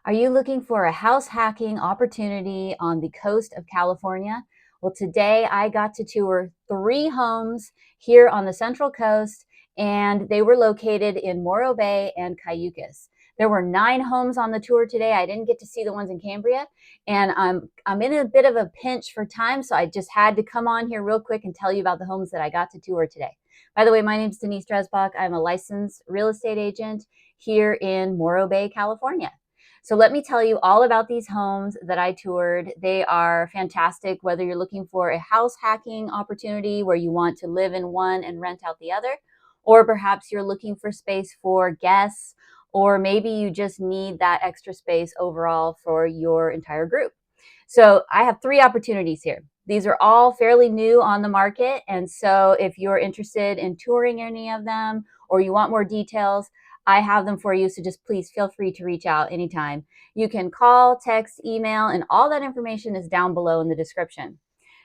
Are you looking for a house hacking opportunity on the coast of California? Well, today I got to tour 3 homes here on the Central Coast, and they were located in Morro Bay and Cayucos. There were 9 homes on the tour today. I didn't get to see the ones in Cambria, and I'm in a bit of a pinch for time, so I just had to come on here real quick and tell you about the homes that I got to tour today. By the way, my name is Denise. I'm a licensed real estate agent here in Morro Bay, California. So let me tell you all about these homes that I toured. They are fantastic, whether you're looking for a house hacking opportunity where you want to live in one and rent out the other, or perhaps you're looking for space for guests, or maybe you just need that extra space overall for your entire group. So I have 3 opportunities here. These are all fairly new on the market. And so if you're interested in touring any of them or you want more details, I have them for you. So just please feel free to reach out anytime. You can call, text, email, and all that information is down below in the description.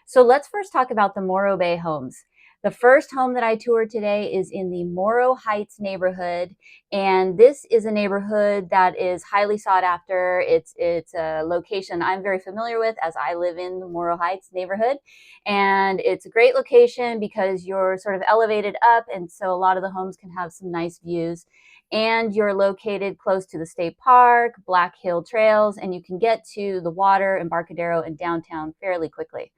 So let's first talk about the Morro Bay homes. The first home that I toured today is in the Morro Heights neighborhood, and this is a neighborhood that is highly sought after. It's a location I'm very familiar with as I live in the Morro Heights neighborhood, and it's a great location because you're sort of elevated up, and so a lot of the homes can have some nice views. And you're located close to the state park, Black Hill trails, and you can get to the water, Embarcadero, and downtown fairly quickly.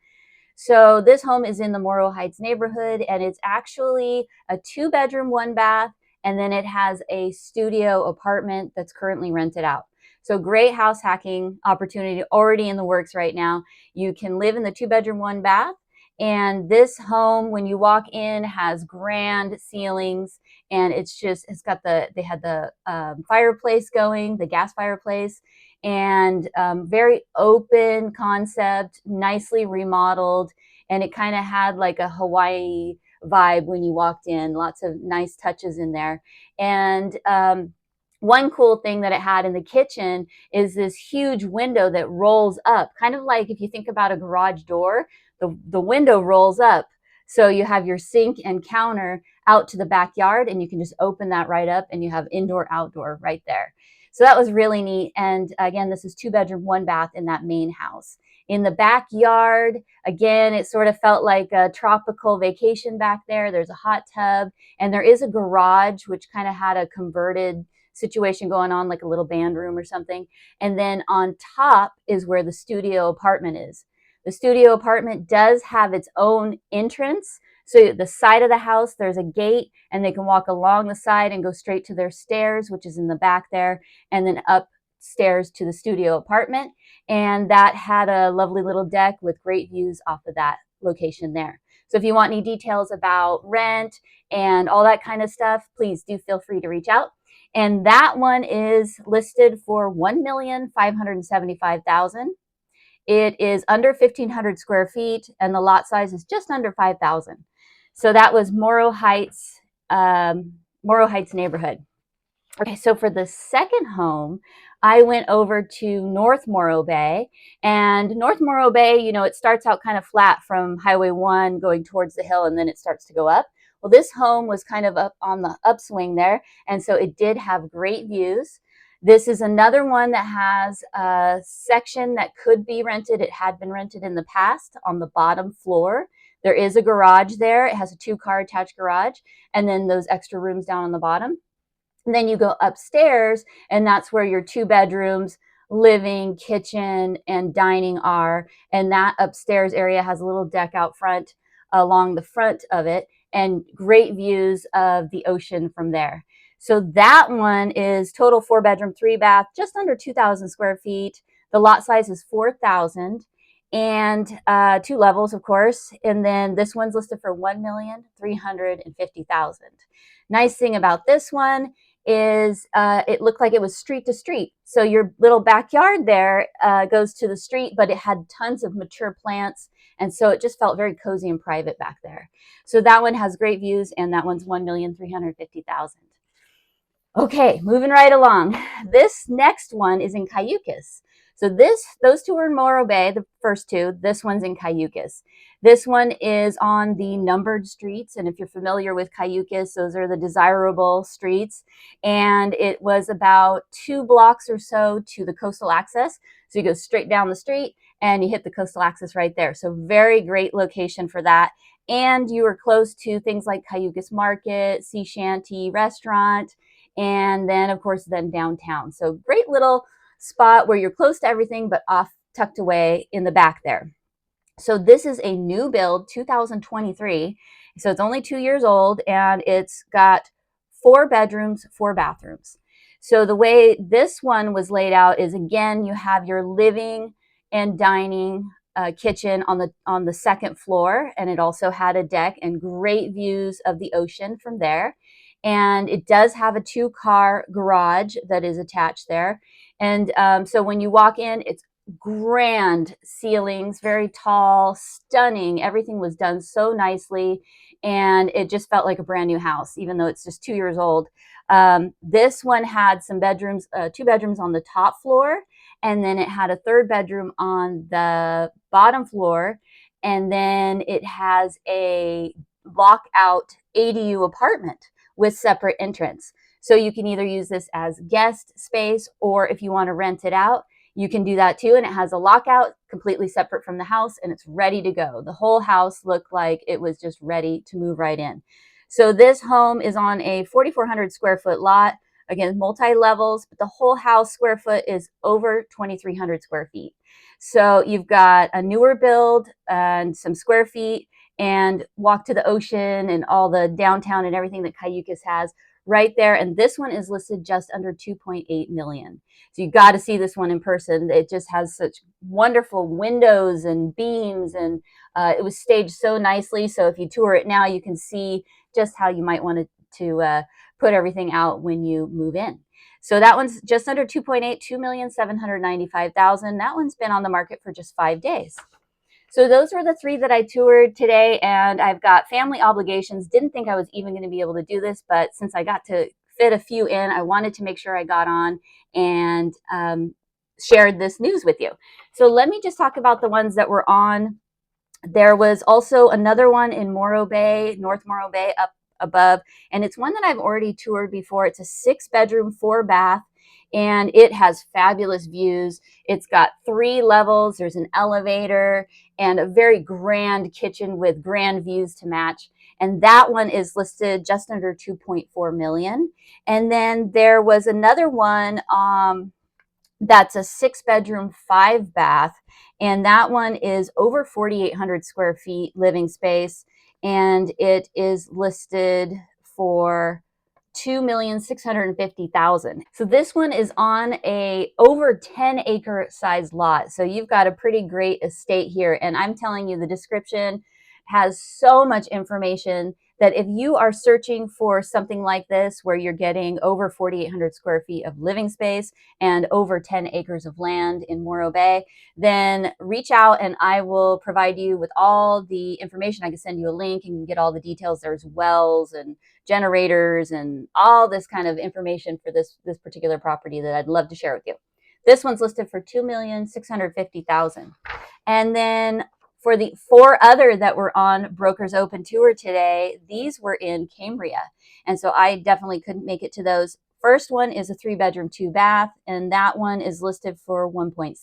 So this home is in the Morro Heights neighborhood, and it's actually a 2-bedroom, 1-bath, and then it has a studio apartment that's currently rented out. So great house hacking opportunity already in the works right now. You can live in the 2-bedroom, 1-bath, and this home, when you walk in, has grand ceilings, and it's got they had the fireplace going, the gas fireplace, and very open concept, nicely remodeled, and it kind of had like a Hawaii vibe when you walked in. Lots of nice touches in there. And one cool thing that it had in the kitchen is this huge window that rolls up, kind of like if you think about a garage door, the window rolls up. So you have your sink and counter out to the backyard, and you can just open that right up, and you have indoor, outdoor right there. So that was really neat. And again, this is 2-bedroom, 1-bath in that main house. In the backyard, again, it sort of felt like a tropical vacation back there. There's a hot tub, and there is a garage, which kind of had a converted situation going on, like a little band room or something. And then on top is where the studio apartment is. The studio apartment does have its own entrance. So the side of the house, there's a gate, and they can walk along the side and go straight to their stairs, which is in the back there, and then upstairs to the studio apartment. And that had a lovely little deck with great views off of that location there. So if you want any details about rent and all that kind of stuff, please do feel free to reach out. And that one is listed for $1,575,000. It is under 1,500 square feet, and the lot size is just under 5,000. So that was Morro Heights neighborhood. Okay, so for the second home, I went over to North Morro Bay. And North Morro Bay, it starts out kind of flat from Highway 1 going towards the hill, and then it starts to go up. Well, this home was kind of up on the upswing there, and so it did have great views. This is another one that has a section that could be rented. It had been rented in the past on the bottom floor. There is a garage there. It has a 2-car attached garage, and then those extra rooms down on the bottom. And then you go upstairs, and that's where your 2 bedrooms, living, kitchen, and dining are. And that upstairs area has a little deck out front along the front of it, and great views of the ocean from there. So that one is total 4-bedroom, 3-bath, just under 2,000 square feet. The lot size is 4,000, and 2 levels, of course. And then this one's listed for $1,350,000. Nice thing about this one is it looked like it was street to street. So your little backyard there goes to the street, but it had tons of mature plants. And so it just felt very cozy and private back there. So that one has great views, and that one's $1,350,000. Okay, moving right along. This next one is in Cayucos. So those two are in Morro Bay, the first two. This one's in Cayucos. This one is on the numbered streets. And if you're familiar with Cayucos, those are the desirable streets. And it was about 2 blocks or so to the coastal access. So you go straight down the street and you hit the coastal access right there. So very great location for that. And you were close to things like Cayucos Market, Sea Shanty Restaurant, and then of course then downtown. So great little spot where you're close to everything but off tucked away in the back there. So this is a new build, 2023. So it's only 2 years old, and it's got 4 bedrooms, 4 bathrooms. So the way this one was laid out is, again, you have your living and dining kitchen on the second floor, and it also had a deck and great views of the ocean from there. And it does have a 2-car garage that is attached there. And so when you walk in, it's grand ceilings, very tall, stunning. Everything was done so nicely, and it just felt like a brand new house, even though it's just 2 years old. This one had some bedrooms, 2 bedrooms on the top floor, and then it had a 3rd bedroom on the bottom floor, and then it has a lockout ADU apartment with separate entrance. So you can either use this as guest space, or if you want to rent it out, you can do that too. And it has a lockout completely separate from the house, and it's ready to go. The whole house looked like it was just ready to move right in. So this home is on a 4,400 square foot lot. Again, multi-levels, but the whole house square foot is over 2,300 square feet. So you've got a newer build and some square feet, and walk to the ocean and all the downtown and everything that Cayucos has right there. And this one is listed just under 2.8 million. So you got to see this one in person. It just has such wonderful windows and beams, and it was staged so nicely. So if you tour it now, you can see just how you might want to put everything out when you move in. So that one's just under 2.8, 2,795,000. That one's been on the market for just 5 days. So those were the 3 that I toured today, and I've got family obligations. Didn't think I was even going to be able to do this, but since I got to fit a few in, I wanted to make sure I got on and shared this news with you. So let me just talk about the ones that were on. There was also another one in Morro Bay, North Morro Bay up above, and it's one that I've already toured before. It's a 6-bedroom, 4-bath, and it has fabulous views. It's got 3 levels. There's an elevator and a very grand kitchen with grand views to match. And that one is listed just under 2.4 million. And then there was another one that's a 6-bedroom, 5-bath, and that one is over 4,800 square feet living space, and it is listed for 2,650,000. So this one is on a over 10-acre size lot. So you've got a pretty great estate here, and I'm telling you, the description has so much information that if you are searching for something like this, where you're getting over 4,800 square feet of living space and over 10 acres of land in Morro Bay, then reach out and I will provide you with all the information. I can send you a link and you can get all the details. There's wells and generators and all this kind of information for this particular property that I'd love to share with you. This one's listed for 2,650,000. And then for the 4 other that were on Brokers Open Tour today, these were in Cambria. And so I definitely couldn't make it to those. First one is a 3-bedroom, 2-bath, and that one is listed for 1.6.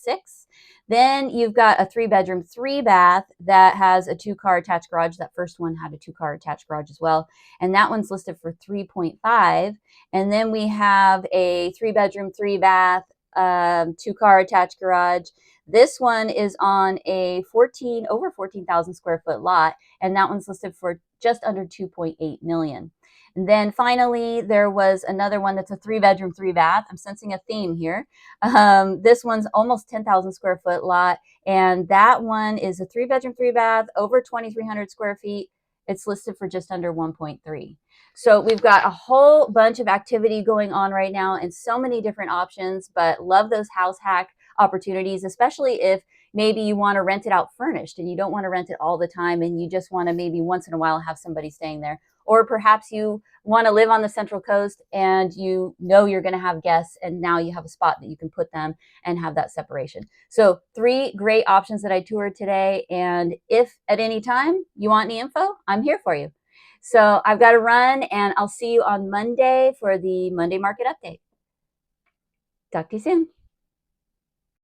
Then you've got a 3-bedroom, 3-bath that has a 2-car attached garage. That first one had a 2-car attached garage as well. And that one's listed for 3.5. And then we have a 3-bedroom, 3-bath, 2-car attached garage. This one is on a over 14,000 square foot lot, and that one's listed for just under 2.8 million. And then finally, there was another one that's a 3-bedroom, 3-bath. I'm sensing a theme here. This one's almost 10,000 square foot lot, and that one is a 3-bedroom, 3-bath, over 2,300 square feet. It's listed for just under 1.3. So we've got a whole bunch of activity going on right now and so many different options, but love those house hack opportunities, especially if maybe you want to rent it out furnished and you don't want to rent it all the time and you just want to maybe once in a while have somebody staying there. Or perhaps you want to live on the Central Coast and you know you're going to have guests, and now you have a spot that you can put them and have that separation. So 3 great options that I toured today. And if at any time you want any info, I'm here for you. So I've got to run, and I'll see you on Monday for the Monday market update. Talk to you soon.